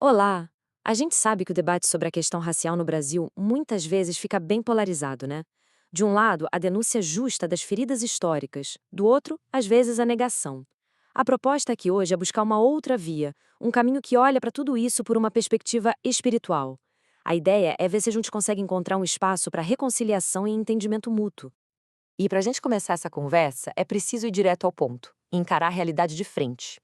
Olá! A gente sabe que o debate sobre a questão racial no Brasil muitas vezes fica bem polarizado, né? De um lado, a denúncia justa das feridas históricas, do outro, às vezes, a negação. A proposta aqui hoje é buscar uma outra via, um caminho que olha para tudo isso por uma perspectiva espiritual. A ideia é ver se a gente consegue encontrar um espaço para reconciliação e entendimento mútuo. E para a gente começar essa conversa, é preciso ir direto ao ponto, e encarar a realidade de frente.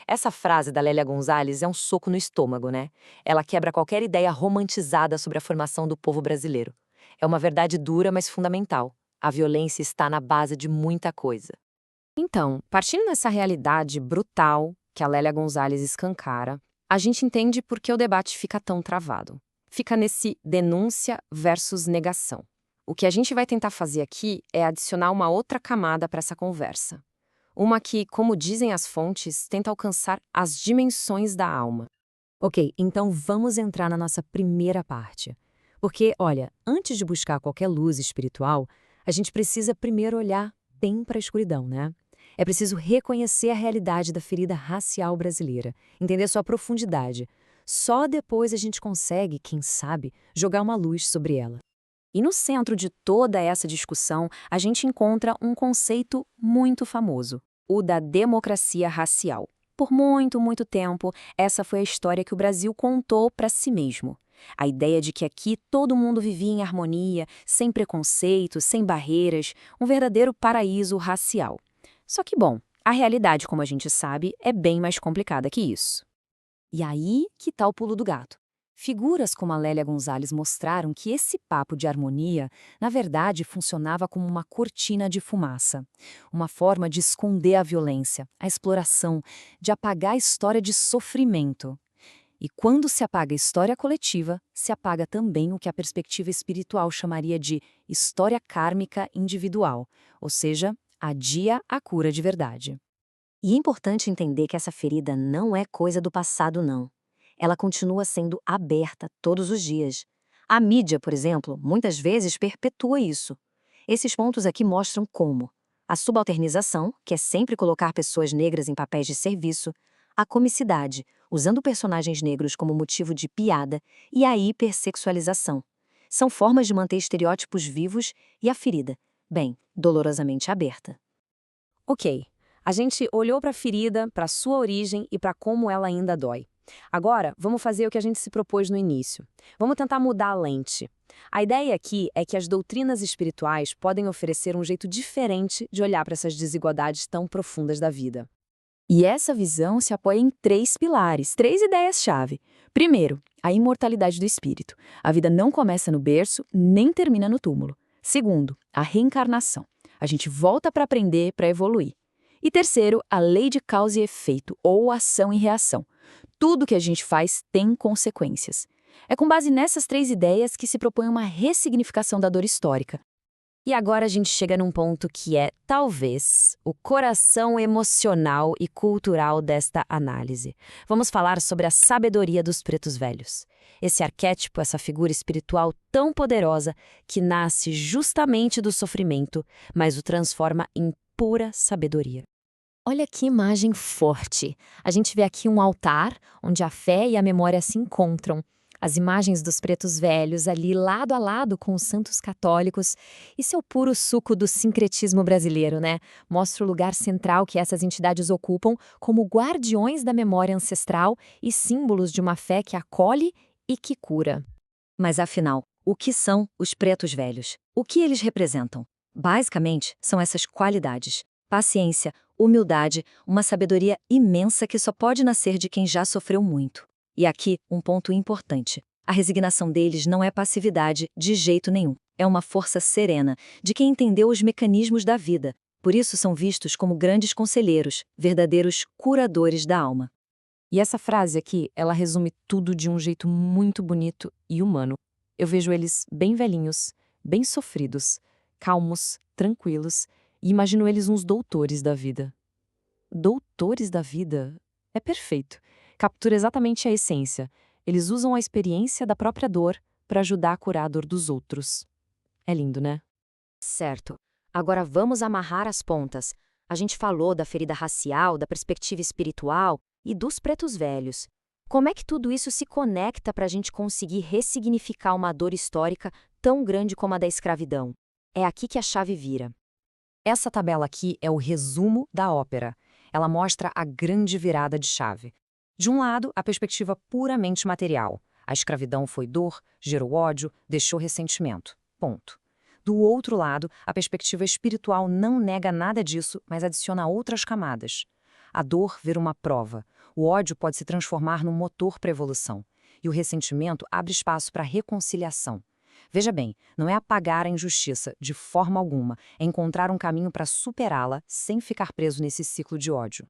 Essa frase da Lélia Gonzalez é um soco no estômago, né? Ela quebra qualquer ideia romantizada sobre a formação do povo brasileiro. É uma verdade dura, mas fundamental. A violência está na base de muita coisa. Então, partindo dessa realidade brutal que a Lélia Gonzalez escancara, a gente entende por que o debate fica tão travado. Fica nesse denúncia versus negação. O que a gente vai tentar fazer aqui é adicionar uma outra camada para essa conversa. Uma que, como dizem as fontes, tenta alcançar as dimensões da alma. Ok, então vamos entrar na nossa primeira parte. Porque, olha, antes de buscar qualquer luz espiritual, a gente precisa primeiro olhar bem para a escuridão, né? É preciso reconhecer a realidade da ferida racial brasileira, entender sua profundidade. Só depois a gente consegue, quem sabe, jogar uma luz sobre ela. E no centro de toda essa discussão, a gente encontra um conceito muito famoso, o da democracia racial. Por muito, muito tempo, essa foi a história que o Brasil contou para si mesmo. A ideia de que aqui todo mundo vivia em harmonia, sem preconceito, sem barreiras, um verdadeiro paraíso racial. Só que, bom, a realidade, como a gente sabe, é bem mais complicada que isso. E aí que tá o pulo do gato. Figuras como a Lélia Gonzalez mostraram que esse papo de harmonia, na verdade, funcionava como uma cortina de fumaça. Uma forma de esconder a violência, a exploração, de apagar a história de sofrimento. E quando se apaga a história coletiva, se apaga também o que a perspectiva espiritual chamaria de história kármica individual, ou seja, adia a cura de verdade. E é importante entender que essa ferida não é coisa do passado, não. Ela continua sendo aberta todos os dias. A mídia, por exemplo, muitas vezes perpetua isso. Esses pontos aqui mostram como: a subalternização, que é sempre colocar pessoas negras em papéis de serviço, a comicidade, usando personagens negros como motivo de piada, e a hipersexualização. São formas de manter estereótipos vivos e a ferida, bem, dolorosamente aberta. Ok, a gente olhou para a ferida, para sua origem e para como ela ainda dói. Agora, vamos fazer o que a gente se propôs no início. Vamos tentar mudar a lente. A ideia aqui é que as doutrinas espirituais podem oferecer um jeito diferente de olhar para essas desigualdades tão profundas da vida. E essa visão se apoia em três pilares, três ideias-chave. Primeiro, a imortalidade do espírito. A vida não começa no berço, nem termina no túmulo. Segundo, a reencarnação. A gente volta para aprender, para evoluir. E terceiro, a lei de causa e efeito, ou ação e reação. Tudo que a gente faz tem consequências. É com base nessas três ideias que se propõe uma ressignificação da dor histórica. E agora a gente chega num ponto que é, talvez, o coração emocional e cultural desta análise. Vamos falar sobre a sabedoria dos pretos velhos. Esse arquétipo, essa figura espiritual tão poderosa que nasce justamente do sofrimento, mas o transforma em pura sabedoria. Olha que imagem forte! A gente vê aqui um altar onde a fé e a memória se encontram. As imagens dos pretos velhos ali lado a lado com os santos católicos. Isso é o puro suco do sincretismo brasileiro, né? Mostra o lugar central que essas entidades ocupam como guardiões da memória ancestral e símbolos de uma fé que acolhe e que cura. Mas afinal, o que são os pretos velhos? O que eles representam? Basicamente, são essas qualidades: paciência, humildade, uma sabedoria imensa que só pode nascer de quem já sofreu muito. E aqui, um ponto importante: a resignação deles não é passividade de jeito nenhum. É uma força serena, de quem entendeu os mecanismos da vida. Por isso são vistos como grandes conselheiros, verdadeiros curadores da alma. E essa frase aqui, ela resume tudo de um jeito muito bonito e humano. Eu vejo eles bem velhinhos, bem sofridos, calmos, tranquilos, e imagino eles uns doutores da vida. Doutores da vida? É perfeito. Captura exatamente a essência. Eles usam a experiência da própria dor para ajudar a curar a dor dos outros. É lindo, né? Certo. Agora vamos amarrar as pontas. A gente falou da ferida racial, da perspectiva espiritual e dos pretos velhos. Como é que tudo isso se conecta para a gente conseguir ressignificar uma dor histórica tão grande como a da escravidão? É aqui que a chave vira. Essa tabela aqui é o resumo da ópera. Ela mostra a grande virada de chave. De um lado, a perspectiva puramente material. A escravidão foi dor, gerou ódio, deixou ressentimento. Ponto. Do outro lado, a perspectiva espiritual não nega nada disso, mas adiciona outras camadas. A dor vira uma prova. O ódio pode se transformar num motor para a evolução. E o ressentimento abre espaço para a reconciliação. Veja bem, não é apagar a injustiça, de forma alguma, é encontrar um caminho para superá-la sem ficar preso nesse ciclo de ódio.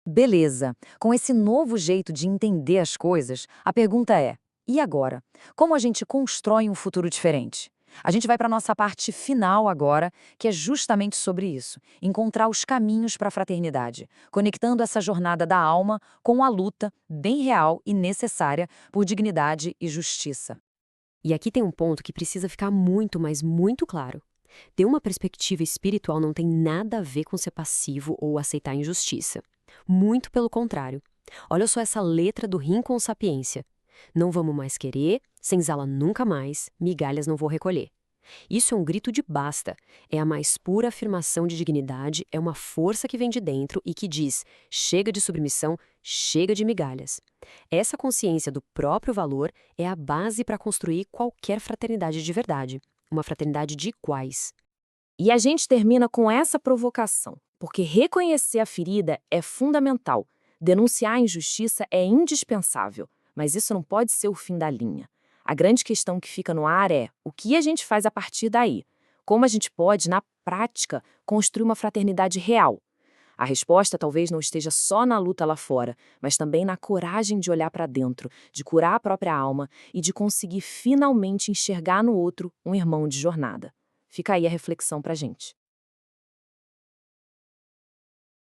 Beleza, com esse novo jeito de entender as coisas, a pergunta é: e agora? Como a gente constrói um futuro diferente? A gente vai para a nossa parte final agora, que é justamente sobre isso, encontrar os caminhos para a fraternidade, conectando essa jornada da alma com a luta, bem real e necessária, por dignidade e justiça. E aqui tem um ponto que precisa ficar muito, mas muito claro. Ter uma perspectiva espiritual não tem nada a ver com ser passivo ou aceitar injustiça. Muito pelo contrário. Olha só essa letra do Rim com Sapiência. Não vamos mais querer, senzala nunca mais, migalhas não vou recolher. Isso é um grito de basta. É a mais pura afirmação de dignidade, é uma força que vem de dentro e que diz: chega de submissão, chega de migalhas. Essa consciência do próprio valor é a base para construir qualquer fraternidade de verdade. Uma fraternidade de iguais. E a gente termina com essa provocação, porque reconhecer a ferida é fundamental. Denunciar a injustiça é indispensável, mas isso não pode ser o fim da linha. A grande questão que fica no ar é o que a gente faz a partir daí? Como a gente pode, na prática, construir uma fraternidade real? A resposta talvez não esteja só na luta lá fora, mas também na coragem de olhar para dentro, de curar a própria alma e de conseguir finalmente enxergar no outro um irmão de jornada. Fica aí a reflexão pra gente.